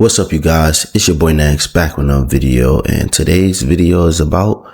What's up, you guys? It's your boy Nax back with another video, and today's video is about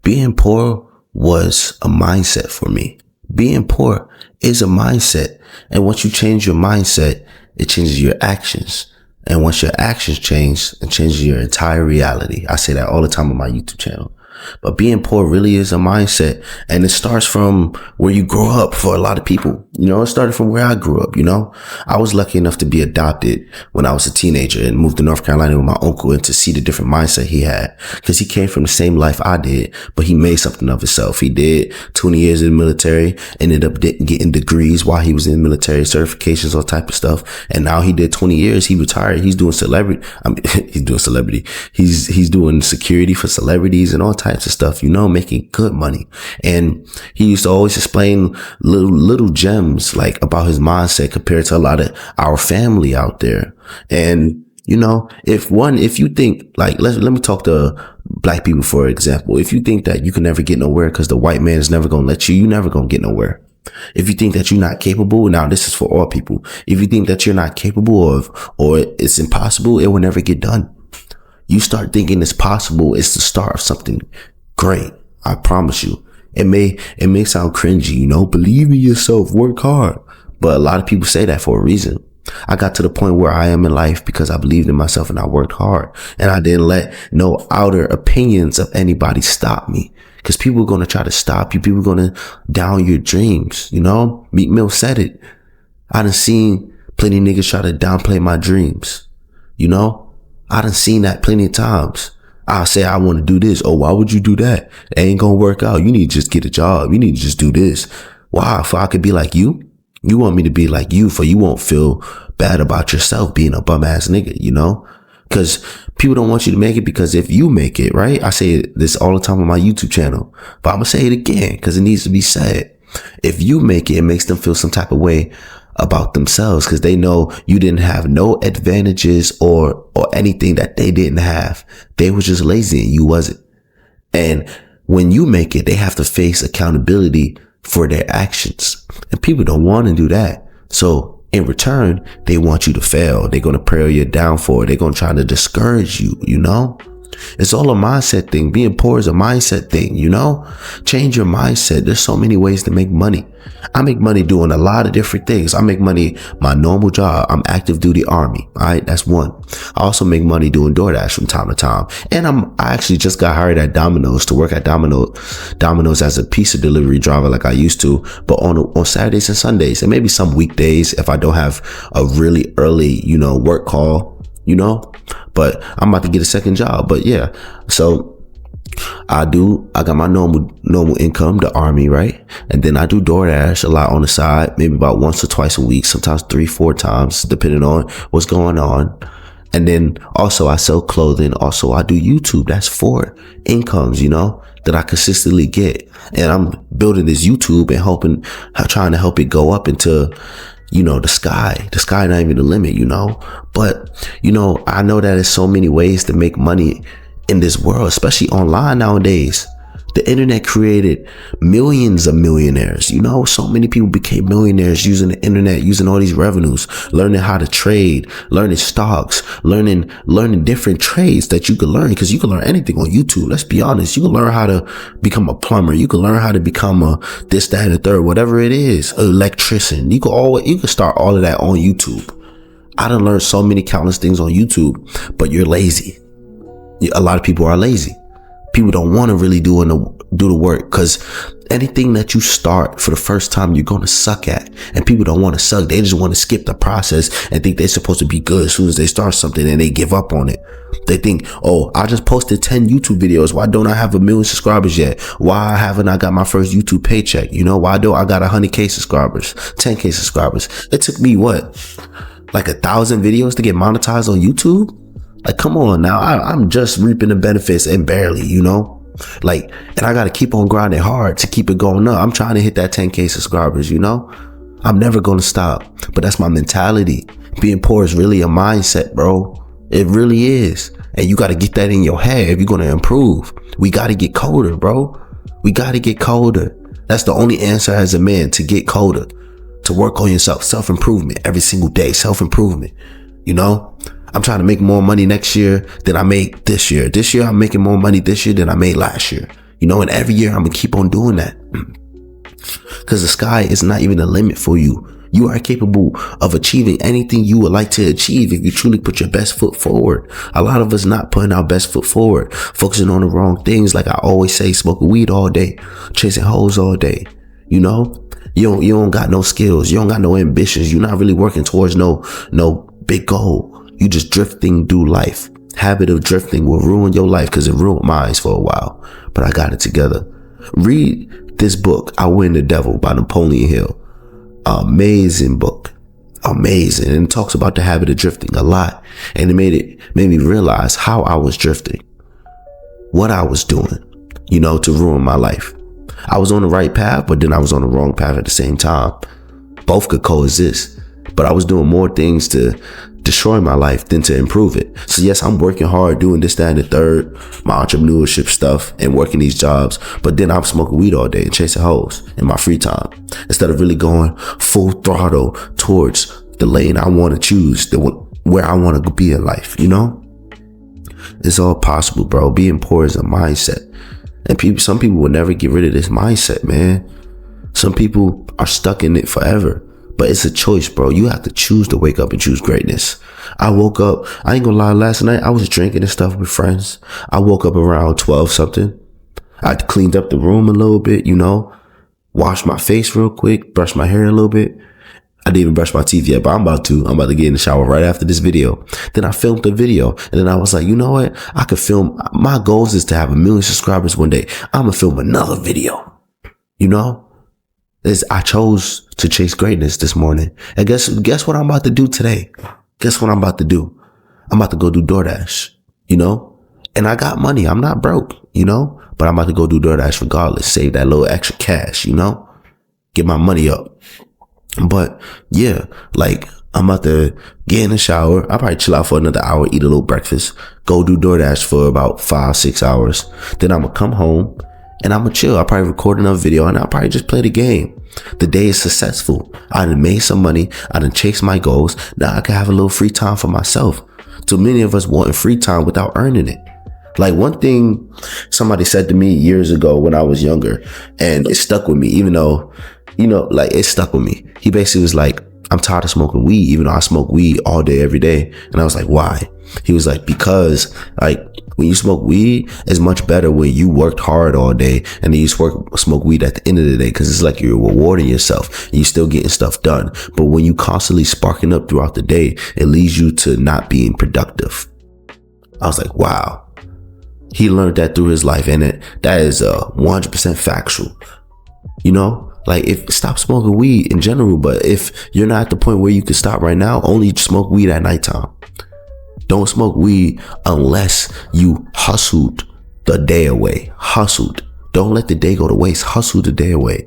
being poor was a mindset for me. Being poor is a mindset, and once you change your mindset, it changes your actions. And once your actions change, it changes your entire reality. I say that all the time on my YouTube channel. But being poor really is a mindset, and it starts from where you grow up for a lot of people. It started from where I grew up. I was lucky enough to be adopted when I was a teenager and moved to North Carolina with my uncle, and to see the different mindset he had, because he came from the same life I did, but he made something of himself. He did 20 years in the military, ended up getting degrees while he was in military, certifications, all type of stuff. And now he did 20 years. He retired. He's doing celebrity. He's doing celebrity. He's doing security for celebrities and all types of stuff, making good money. And he used to always explain little gems like about his mindset compared to a lot of our family out there. And if you think like, let me talk to black people, for example. If you think that you can never get nowhere because the white man is never going to let you, you're never going to get nowhere. If you think that you're not capable, now this is for all people. If you think that you're not capable of, or it's impossible, it will never get done. You start thinking it's possible, it's the start of something great. I promise you. It may sound cringy, believe in yourself, work hard. But a lot of people say that for a reason. I got to the point where I am in life because I believed in myself and I worked hard. And I didn't let no outer opinions of anybody stop me. Because people are going to try to stop you. People are going to down your dreams. Meek Mill said it. I done seen plenty of niggas try to downplay my dreams. I done seen that plenty of times. I'll say, I want to do this. Oh, why would you do that? It ain't going to work out. You need to just get a job. You need to just do this. Why? If I could be like you? You want me to be like you, for you won't feel bad about yourself being a bum ass nigga, because people don't want you to make it, because if you make it, right? I say this all the time on my YouTube channel, but I'm going to say it again because it needs to be said. If you make it, it makes them feel some type of way about themselves, because they know you didn't have no advantages or anything that they didn't have. They were just lazy and you wasn't. And when you make it, they have to face accountability for their actions, and people don't want to do that. So in return, they want you to fail. They're going to pray your downfall. They're going to try to discourage you. It's all a mindset thing. Being poor is a mindset thing, Change your mindset. There's so many ways to make money. I make money doing a lot of different things. I make money my normal job. I'm active duty Army. All right. That's one. I also make money doing DoorDash from time to time. And I actually just got hired at Domino's to work at Domino's as a pizza delivery driver like I used to, but on Saturdays and Sundays, and maybe some weekdays if I don't have a really early, work call, but I'm about to get a second job. But yeah, so I got my normal income, the Army, right? And then I do DoorDash a lot on the side, maybe about once or twice a week, sometimes 3-4 times, depending on what's going on. And then also I sell clothing. Also I do YouTube. That's 4 incomes, that I consistently get. And I'm building this YouTube and trying to help it go up into, the sky not even the limit, but, I know that there's so many ways to make money in this world, especially online nowadays. The internet created millions of millionaires. So many people became millionaires using the internet, using all these revenues, learning how to trade, learning stocks, learning different trades that you can learn, because you can learn anything on YouTube. Let's be honest. You can learn how to become a plumber. You can learn how to become a this, that, and the third, whatever it is, an electrician. You can start all of that on YouTube. I done learned so many countless things on YouTube, but you're lazy. A lot of people are lazy. People don't want to really do the work, because anything that you start for the first time, you're going to suck at. And people don't want to suck. They just want to skip the process and think they're supposed to be good as soon as they start something, and they give up on it. They think, oh, I just posted 10 YouTube videos. Why don't I have 1 million subscribers yet? Why haven't I got my first YouTube paycheck? Why don't I got 100K subscribers, 10K subscribers? It took me like 1,000 videos to get monetized on YouTube? Like, come on now. I'm just reaping the benefits, and barely, and I got to keep on grinding hard to keep it going up. I'm trying to hit that 10K subscribers, I'm never going to stop. But that's my mentality. Being poor is really a mindset, bro. It really is. And you got to get that in your head if you're going to improve. We got to get colder, bro. We got to get colder. That's the only answer as a man, to get colder, to work on yourself, self-improvement every single day, self-improvement. I'm trying to make more money next year than I made this year. This year, I'm making more money this year than I made last year. You know, and every year I'm gonna keep on doing that. Because the sky is not even a limit for you. You are capable of achieving anything you would like to achieve if you truly put your best foot forward. A lot of us not putting our best foot forward, focusing on the wrong things. Like I always say, smoking weed all day, chasing hoes all day. You know, you don't got no skills. You don't got no ambitions. You're not really working towards no big goal. You just drifting through life. Habit of drifting will ruin your life, because it ruined mine for a while. But I got it together. Read this book, Outwitting the Devil by Napoleon Hill. Amazing book. Amazing. And it talks about the habit of drifting a lot. And it made me realize how I was drifting. What I was doing, you know, to ruin my life. I was on the right path, but then I was on the wrong path at the same time. Both could coexist. But I was doing more things to destroy my life than to improve it. So yes, I'm working hard, doing this, that, and the third, my entrepreneurship stuff and working these jobs. But then I'm smoking weed all day and chasing hoes in my free time, instead of really going full throttle towards the lane I want to choose, where I want to be in life. You know, it's all possible, bro. Being poor is a mindset. And some people will never get rid of this mindset, man. Some people are stuck in it forever. But it's a choice, bro. You have to choose to wake up and choose greatness. I woke up, I ain't gonna lie, last night I was drinking and stuff with friends. I woke up around 12 something. I cleaned up the room a little bit, you know, washed my face real quick, brushed my hair a little bit. I didn't even brush my teeth yet, but I'm about to get in the shower right after this video. Then I filmed the video, and then I was like, you know what? I could film. My goals is to have 1 million subscribers one day. I'm gonna film another video, you know? I chose to chase greatness this morning. And guess what I'm about to do today? Guess what I'm about to do? I'm about to go do DoorDash, you know? And I got money. I'm not broke, you know? But I'm about to go do DoorDash regardless. Save that little extra cash, you know? Get my money up. But yeah, like I'm about to get in the shower. I'll probably chill out for another hour, eat a little breakfast, go do DoorDash for about 5-6 hours. Then I'm gonna come home and I'm gonna chill. I'll probably record another video and I'll probably just play the game. The day is successful. I done made some money. I done chased my goals. Now I can have a little free time for myself. Too many of us wanting free time without earning it. Like one thing somebody said to me years ago when I was younger, and it stuck with me, even though, you know, like it stuck with me. He basically was like, I'm tired of smoking weed, even though I smoke weed all day, every day. And I was like, why? He was like, because like when you smoke weed, it's much better when you worked hard all day and then you smoke weed at the end of the day, because it's like you're rewarding yourself and you're still getting stuff done. But when you constantly sparking up throughout the day, it leads you to not being productive. I was like, wow. He learned that through his life, and that is 100% factual. You know, like stop smoking weed in general, but if you're not at the point where you can stop right now, only smoke weed at nighttime. Don't smoke weed unless you hustled the day away. Hustled. Don't let the day go to waste. Hustle the day away.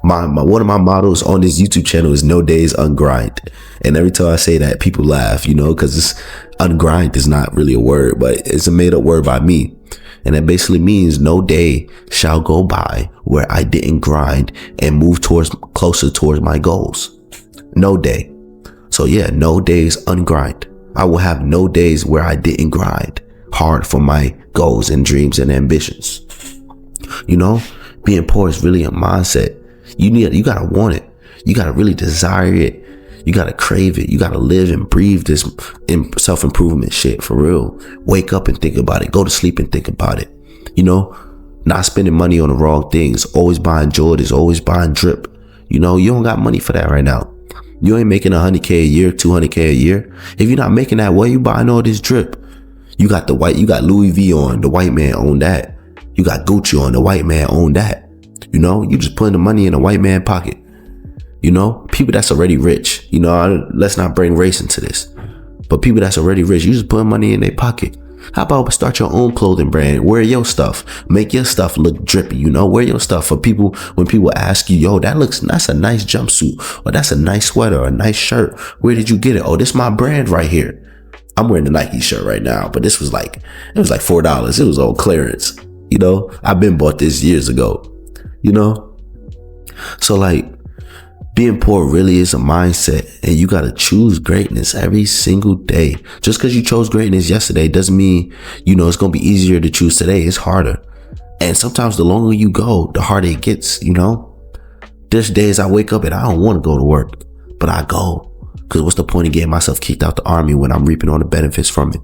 One of my mottos on this YouTube channel is no days ungrind. And every time I say that, people laugh, you know, because it's ungrind is not really a word, but it's a made up word by me. And it basically means no day shall go by where I didn't grind and move closer towards my goals. No day. So yeah, no days ungrind. I will have no days where I didn't grind hard for my goals and dreams and ambitions. You know, being poor is really a mindset. You gotta want it. You gotta really desire it. You gotta crave it. You gotta live and breathe this self-improvement shit for real. Wake up and think about it. Go to sleep and think about it. You know, not spending money on the wrong things. Always buying Jordans, always buying drip. You know, you don't got money for that right now. You ain't making $100K a year, $200K a year. If you're not making that, why you buying all this drip? You got Louis V on, the white man own that. You got Gucci on, the white man own that. You know, you just putting the money in a white man pocket. You know, people that's already rich, you know, let's not bring race into this, but people that's already rich, you just put money in their pocket. How about start your own clothing brand? Wear your stuff, make your stuff look drippy, you know, wear your stuff for people. When people ask you, yo, that's a nice jumpsuit, or that's a nice sweater, or a nice shirt. Where did you get it? Oh, this is my brand right here. I'm wearing the Nike shirt right now, but this was like $4. It was all clearance. You know, I've been bought this years ago, you know? So like, Being poor really is a mindset, and you got to choose greatness every single day. Just because you chose greatness yesterday doesn't mean, it's going to be easier to choose today. It's harder. And sometimes the longer you go, the harder it gets, There's days I wake up and I don't want to go to work, but I go. Because what's the point of getting myself kicked out the army when I'm reaping all the benefits from it?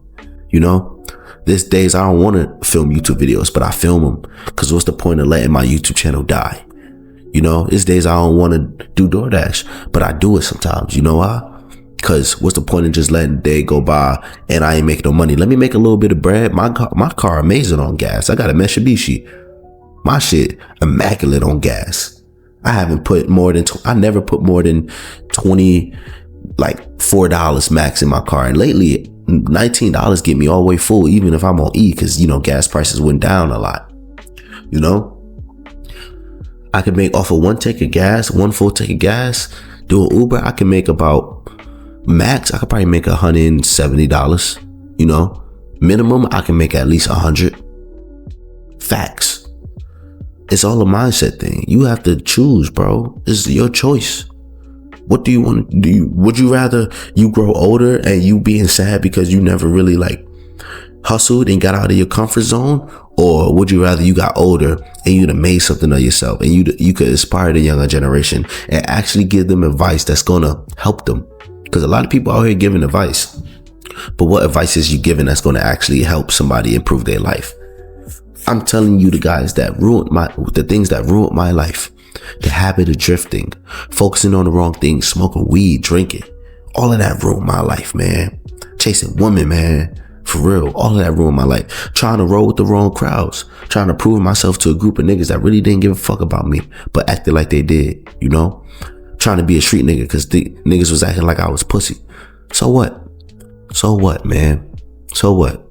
There's days I don't want to film YouTube videos, but I film them. Because what's the point of letting my YouTube channel die? There's days I don't want to do DoorDash, but I do it sometimes. You know why? Because what's the point of just letting the day go by and I ain't making no money? Let me make a little bit of bread. My car amazing on gas. I got a Mitsubishi. My shit immaculate on gas. I never put more than 20, like $4 max in my car. And lately, $19 get me all the way full, even if I'm on E, because, gas prices went down a lot. I could make off of one full tank of gas, do an Uber. I can make about max. I could probably make $170. Minimum, I can make at least 100. Facts. It's all a mindset thing. You have to choose, bro. This is your choice. What do you want to do? Would you rather you grow older and you being sad because you never really hustled and got out of your comfort zone? Or would you rather you got older and you'd have made something of yourself and you could inspire the younger generation and actually give them advice that's going to help them? Because a lot of people out here giving advice, but what advice is you giving that's going to actually help somebody improve their life? I'm telling you, the things that ruined my life, the habit of drifting, focusing on the wrong things, smoking weed, drinking, all of that ruined my life, man. Chasing women, man. For real, all of that ruined my life. Trying to roll with the wrong crowds. Trying to prove myself to a group of niggas that really didn't give a fuck about me, but acted like they did, Trying to be a street nigga because the niggas was acting like I was pussy. So what? So what, man? So what?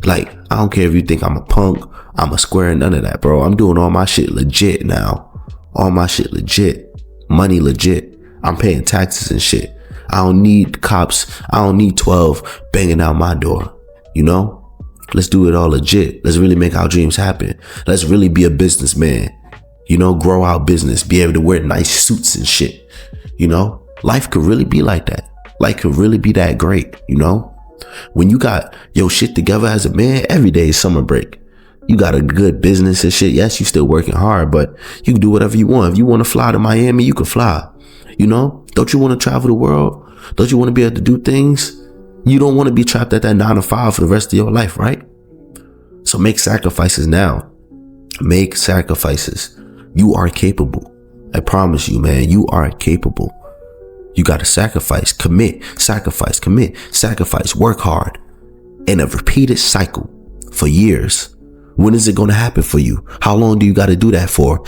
I don't care if you think I'm a punk, I'm a square, none of that, bro. I'm doing all my shit legit now. All my shit legit. Money legit. I'm paying taxes and shit. I don't need cops. I don't need 12 banging out my door. Let's do it all legit. Let's really make our dreams happen. Let's really be a businessman. Grow our business. Be able to wear nice suits and shit. Life could really be like that. Life could really be that great. When you got your shit together as a man, every day is summer break. You got a good business and shit. Yes, you still working hard, but you can do whatever you want. If you want to fly to Miami, you can fly. Don't you want to travel the world? Don't you want to be able to do things? You don't want to be trapped at that 9 to 5 for the rest of your life, right? So make sacrifices now. Make sacrifices. You are capable. I promise you, man, you are capable. You got to sacrifice, commit, sacrifice, commit, sacrifice, work hard in a repeated cycle for years. When is it going to happen for you? How long do you got to do that for?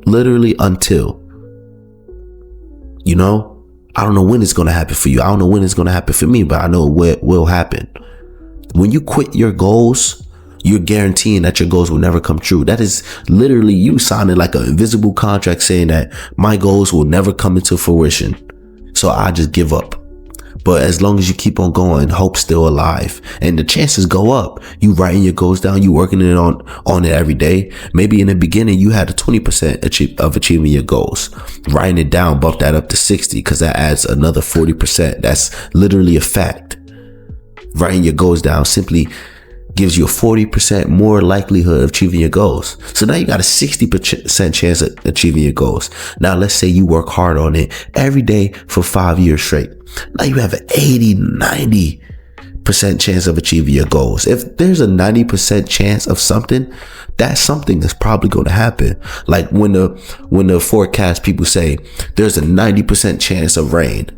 Literally until. I don't know when it's going to happen for you. I don't know when it's going to happen for me, but I know it will happen. When you quit your goals, you're guaranteeing that your goals will never come true. That is literally you signing like an invisible contract saying that my goals will never come into fruition. So I just give up. But as long as you keep on going, hope's still alive and the chances go up. You writing your goals down, you working on it every day. Maybe in the beginning you had a 20% of achieving your goals. Writing it down, bump that up to 60 because that adds another 40%. That's literally a fact. Writing your goals down simply gives you a 40% more likelihood of achieving your goals. So now you got a 60% chance of achieving your goals. Now let's say you work hard on it every day for 5 years straight. Now you have an 90% chance of achieving your goals. If there's a 90% chance of something, that something is probably going to happen. Like when the forecast people say there's a 90% chance of rain,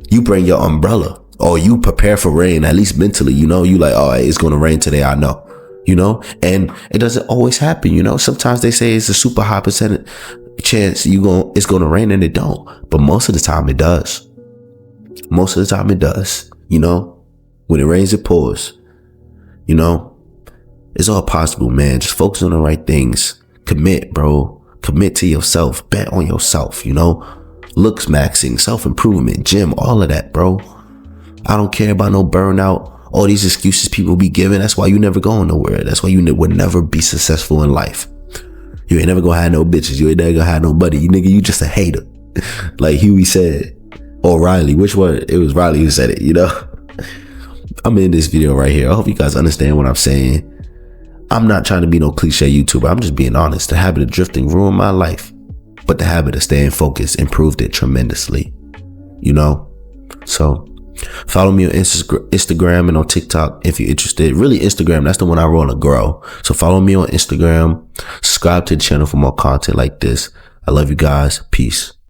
you bring your umbrella. Or you prepare for rain, at least mentally, you like, oh, it's going to rain today. I know, and it doesn't always happen. Sometimes they say it's a super high percentage chance it's going to rain and it don't. But most of the time it does. Most of the time it does. When it rains, it pours. It's all possible, man. Just focus on the right things. Commit, bro. Commit to yourself. Bet on yourself, looks maxing, self-improvement, gym, all of that, bro. I don't care about no burnout, all these excuses people be giving. That's why you never going nowhere. That's why you would never be successful in life. You ain't never gonna have no bitches. You ain't never gonna have nobody. You nigga, you just a hater. Like Huey said. Or Riley. Which one? It was Riley who said it, you know? I'm in this video right here. I hope you guys understand what I'm saying. I'm not trying to be no cliche YouTuber. I'm just being honest. The habit of drifting ruined my life. But the habit of staying focused improved it tremendously. You know? So follow me on Instagram and on TikTok if you're interested. Really, Instagram, that's the one I want to grow. So follow me on Instagram. Subscribe to the channel for more content like this. I love you guys. Peace.